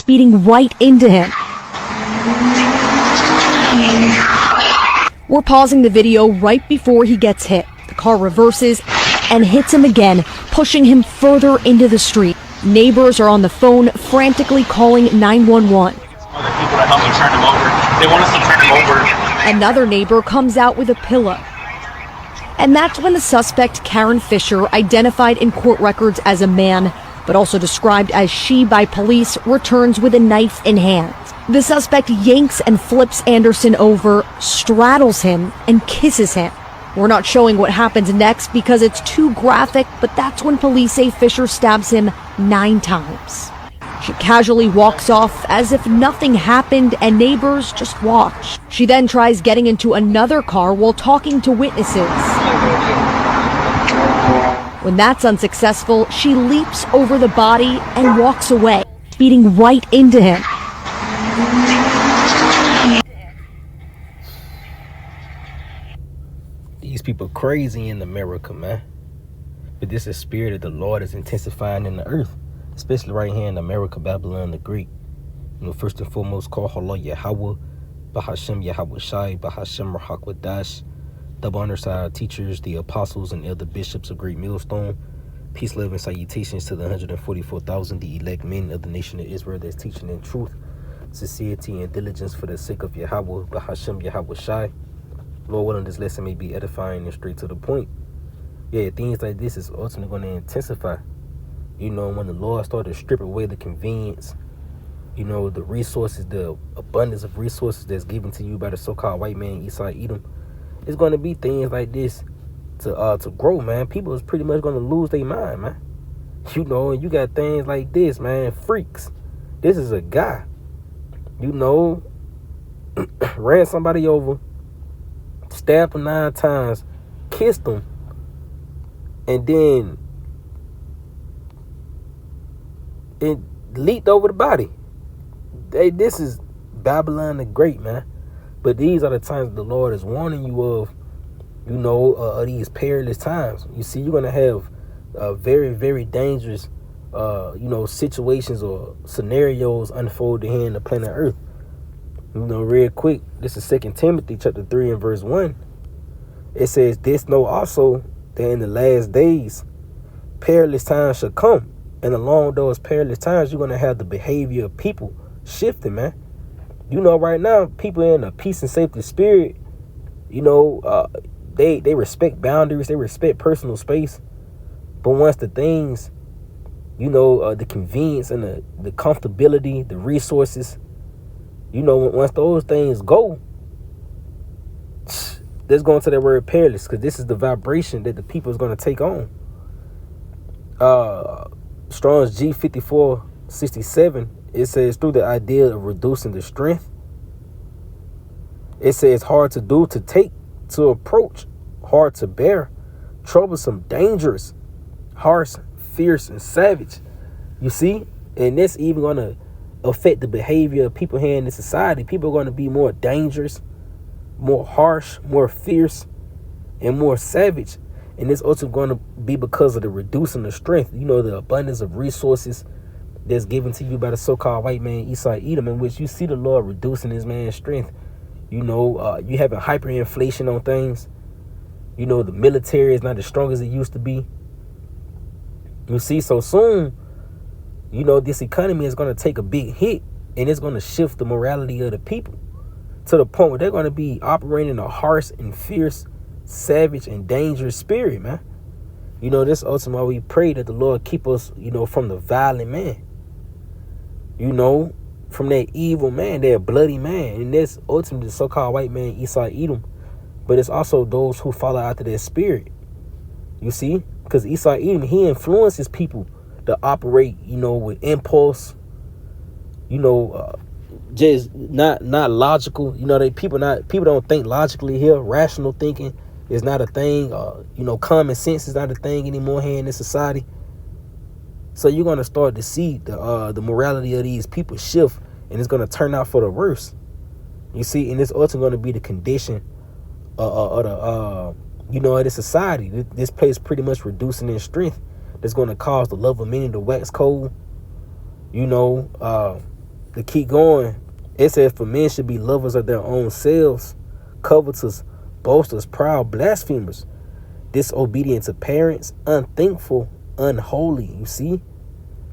speeding right into him. We're pausing the video right before he gets hit. The car reverses and hits him again, pushing him further into the street. Neighbors are on the phone, frantically calling 911. Other people to help me turn him over. They want us to turn him over. Another neighbor comes out with a pillow. And that's when the suspect, Karen Fisher, identified in court records as a man, but also described as she by police, returns with a knife in hand. The suspect yanks and flips Anderson over, straddles him, and kisses him. We're not showing what happens next because it's too graphic, but that's when police say Fisher stabs him 9 times. She casually walks off as if nothing happened and neighbors just watch. She then tries getting into another car while talking to witnesses. When that's unsuccessful, she leaps over the body and walks away, speeding right into him. These people crazy in America, man. But this is spirit of the Lord is intensifying in the earth, especially right here in America, Babylon the Great. You know, first and foremost, call Allah Yahweh, Bahashem Yahweh Shai, Bahashem Rahakwadash. Double honors to our teachers, the apostles, and elder bishops of Great Millstone. Peace, love, and salutations to the 144,000, the elect men of the nation of Israel that's teaching in truth, sincerity, and diligence for the sake of Yahweh, Bahashem Yahweh Shai. Lord willing, this lesson may be edifying and straight to the point. Yeah, things like this is ultimately going to intensify. You know, when the Lord started to strip away the convenience, you know, the resources, the abundance of resources that's given to you by the so-called white man, Esau Edom, it's going to be things like this to grow, man. People is pretty much going to lose their mind, man. You know, and you got things like this, man, freaks. This is a guy, you know, ran somebody over, stabbed him 9 times, kissed him, and then it leaped over the body. This is Babylon the Great, man. But these are the times the Lord is warning you of, you know, these perilous times. You see, you're going to have very, very dangerous, you know, situations or scenarios unfolding here in the planet Earth. You know, real quick, this is 2 Timothy chapter 3 and verse 1. It says, "This know also that in the last days perilous times shall come. And along those perilous times, you're going to have the behavior of people shifting, man." You know, right now, people in a peace and safety spirit, you know, they respect boundaries, they respect personal space. But once the things, you know, the convenience and the comfortability, the resources, you know, once those things go, let's go into that word perilous, because this is the vibration that the people is going to take on. Strong's G5467, it says, through the idea of reducing the strength, it says hard to do, to take, to approach, hard to bear, troublesome, dangerous, harsh, fierce, and savage. You see? And that's even going to affect the behavior of people here in the society. People are going to be more dangerous, more harsh, more fierce, and more savage. And it's also going to be because of the reducing the strength, you know, the abundance of resources that's given to you by the so-called white man, Esau Edom, in which you see the Lord reducing his man's strength. You know, you having hyperinflation on things. You know, the military is not as strong as it used to be. You see, so soon, you know, this economy is going to take a big hit, and it's going to shift the morality of the people to the point where they're going to be operating a harsh and fierce, savage, and dangerous spirit, man. You know, this ultimately why we pray that the Lord keep us, you know, from the violent man. You know, from that evil man, that bloody man. And that's ultimately the so-called white man, Esau Edom. But it's also those who follow after that spirit. You see? Because Esau Edom, he influences people to operate, you know, with impulse, you know, just not logical. You know, people don't think logically here. Rational thinking is not a thing. You know, common sense is not a thing anymore here in this society. So you're going to start to see the morality of these people shift, and it's going to turn out for the worse. You see, and it's also going to be the condition of the, you know, of the society. This place pretty much reducing in strength. That's going to cause the love of many to wax cold. You know, to keep going, it says, for men should be lovers of their own selves, covetous, boasters, proud, blasphemers, disobedient to parents, unthankful, unholy. You see?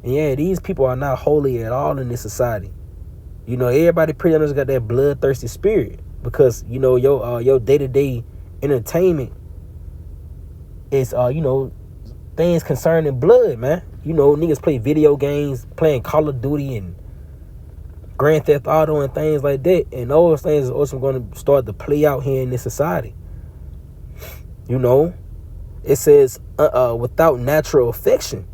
And yeah, these people are not holy at all in this society. You know, everybody pretty much got that bloodthirsty spirit because, you know, your day-to-day entertainment is, you know, things concerning blood, man. You know, niggas play video games, playing Call of Duty and Grand Theft Auto and things like that. And those things are also going to start to play out here in this society. You know, it says, without natural affection,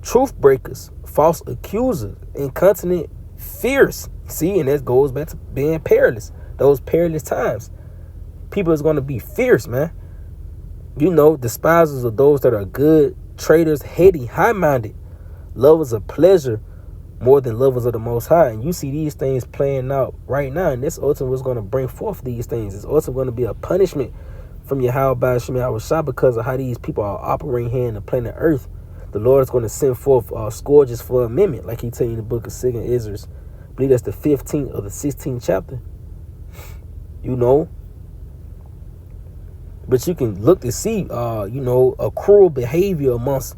truth breakers, false accusers, incontinent, fierce. See, and that goes back to being perilous. Those perilous times. People is going to be fierce, man. You know, despisers of those that are good, traitors, heady, high-minded, lovers of pleasure more than lovers of the Most High. And you see these things playing out right now. And this ultimately is going to bring forth these things. It's also going to be a punishment from Yahweh Shem Yahushua because of how these people are operating here in the planet Earth. The Lord is going to send forth scourges for amendment, like he tell you in the book of 2 Ezra. I believe that's the 15th or the 16th chapter. You know. But you can look to see, you know, a cruel behavior amongst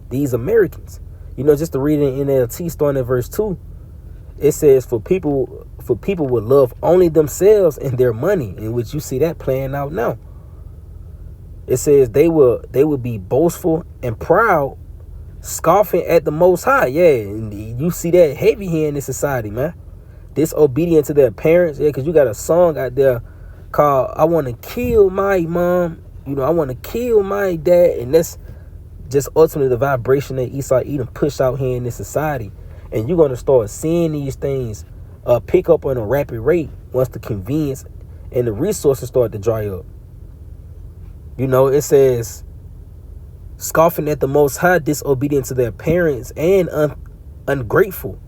these Americans. You know, just to read it in NLT, starting at verse 2, it says, for people would love only themselves and their money, in which you see that playing out now. It says they will be boastful and proud, scoffing at the Most High. Yeah, and you see that heavy here in this society, man. Disobedient to their parents. Yeah, because you got a song out there called I Want to Kill My Mom. You know, I want to kill my dad. And that's just ultimately the vibration that Esau Edom push out here in this society. And you're going to start seeing these things pick up on a rapid rate once the convenience and the resources start to dry up. You know, it says, scoffing at the Most High, disobedient to their parents, and ungrateful.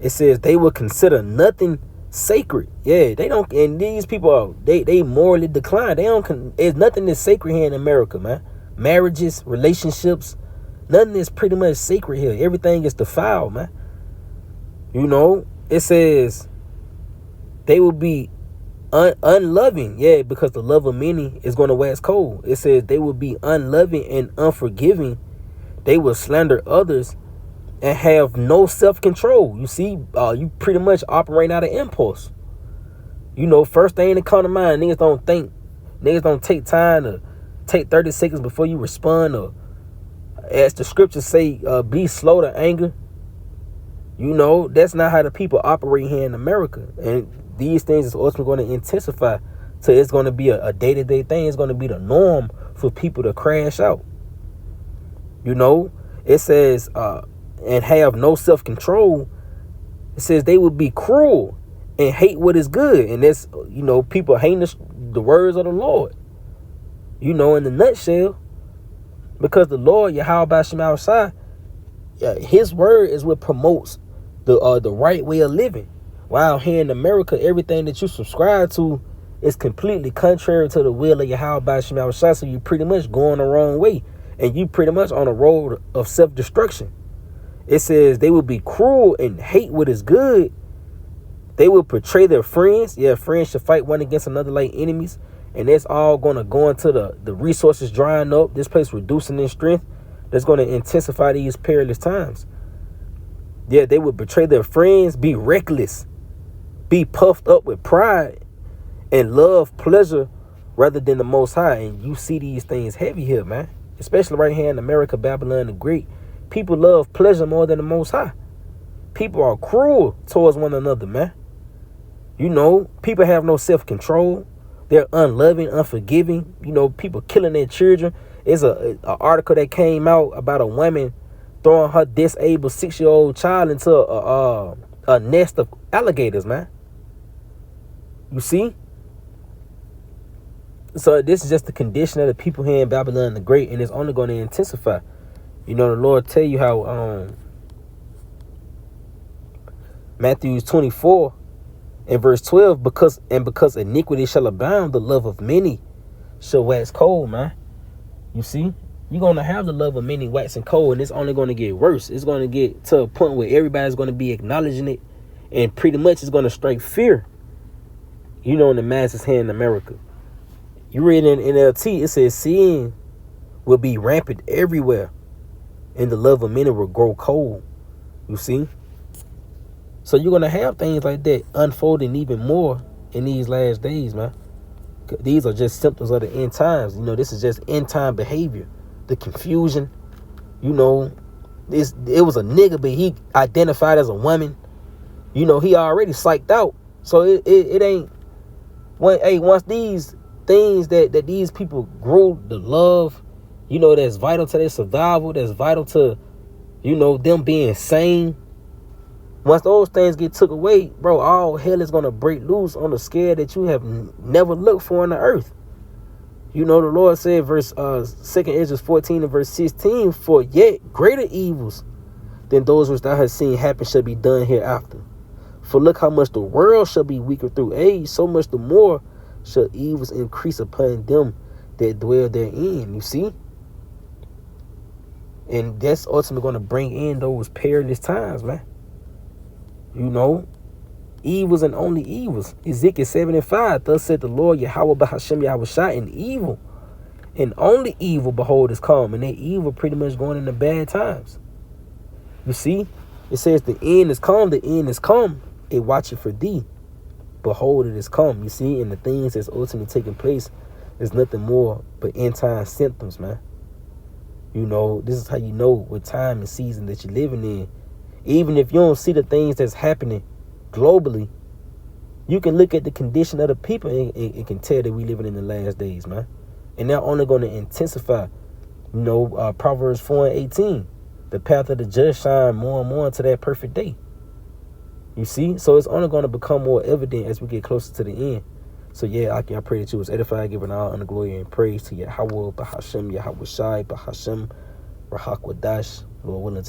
It says they will consider nothing sacred. Yeah, they don't, and these people are, they morally decline. They don't, there's nothing that's sacred here in America, man. Marriages, relationships, nothing is pretty much sacred here. Everything is defiled, man. You know, it says they will be unloving. Yeah, because the love of many is going to wax cold. It says they will be unloving and unforgiving. They will slander others and have no self-control. You see, you pretty much operate out of impulse. You know, first thing that come to mind, niggas don't think. Niggas don't take time to take 30 seconds before you respond, or as the scriptures say, be slow to anger. You know, that's not how the people operate here in America. And these things is ultimately going to intensify. So it's going to be a day-to-day thing. It's going to be the norm for people to crash out. You know, it says, and have no self-control. It says they would be cruel and hate what is good. And that's, you know, people hating the words of the Lord. You know, in the nutshell, because the Lord, Yahweh Shem Yahushua, his word is what promotes the right way of living. While here in America, everything that you subscribe to is completely contrary to the will of Yahweh Shem Yahushua. So you're pretty much going the wrong way. And you pretty much on a road of self-destruction. It says they will be cruel and hate what is good. They will betray their friends. Yeah, friends should fight one against another like enemies. And that's all going to go into the resources drying up. This place reducing in strength. That's going to intensify these perilous times. Yeah, they will betray their friends, be reckless, be puffed up with pride, and love pleasure rather than the Most High. And you see these things heavy here, man. Especially right here in America, Babylon the Great. People love pleasure more than the Most High. People are cruel towards one another, man. You know, people have no self-control. They're unloving, unforgiving. You know, people killing their children. There's an article that came out about a woman throwing her disabled 6-year-old child into a nest of alligators, man. You see? So this is just the condition of the people here in Babylon the Great, and it's only going to intensify. You know, the Lord tell you how Matthew 24 and verse 12, because iniquity shall abound, the love of many shall wax cold, man. You see? You're going to have the love of many waxing cold, and it's only going to get worse. It's going to get to a point where everybody's going to be acknowledging it And pretty much it's going to strike fear, in the masses here in America. You read in NLT, it says sin will be rampant everywhere, and the love of many will grow cold. You see? So you're going to have things like that unfolding even more in these last days, man. These are just symptoms of the end times. This is just end time behavior. The confusion, it was a nigga, but he identified as a woman. He already psyched out. So it ain't, once these things that these grow the love, that's vital to their survival, that's vital to, them being sane. Once those things get took away, bro, all hell is going to break loose on a scale that you have never looked for on the earth. The Lord said, verse 2 Ezra 14 and verse 16, for yet greater evils than those which thou hast seen happen shall be done hereafter. For look how much the world shall be weaker through age, so much the more shall evils increase upon them that dwell therein. You see? And that's ultimately going to bring in those perilous times, man. Evils and only evils. Ezekiel 7:5. Thus said the Lord Yahweh Bahashem Yahweh Shai, and evil and only evil, behold, is come. And that evil pretty much going into bad times. You see? It says the end is come. The end is come. It watcheth for thee. Behold, it is come. You see? And the things that's ultimately taking place is nothing more but end time symptoms, man. This is how you know what time and season that you're living in. Even if you don't see the things that's happening globally, you can look at the condition of the people and can tell that we living in the last days, man. And they're only going to intensify. Proverbs 4:18, the path of the just shine more and more into that perfect day. You see? So it's only going to become more evident as we get closer to the end. So yeah, I pray that you was edified, giving all honor, glory, and praise to Yahweh, Bahashem, Yahweh Shai, Bahashem, Rahak Wadash, Lord willing.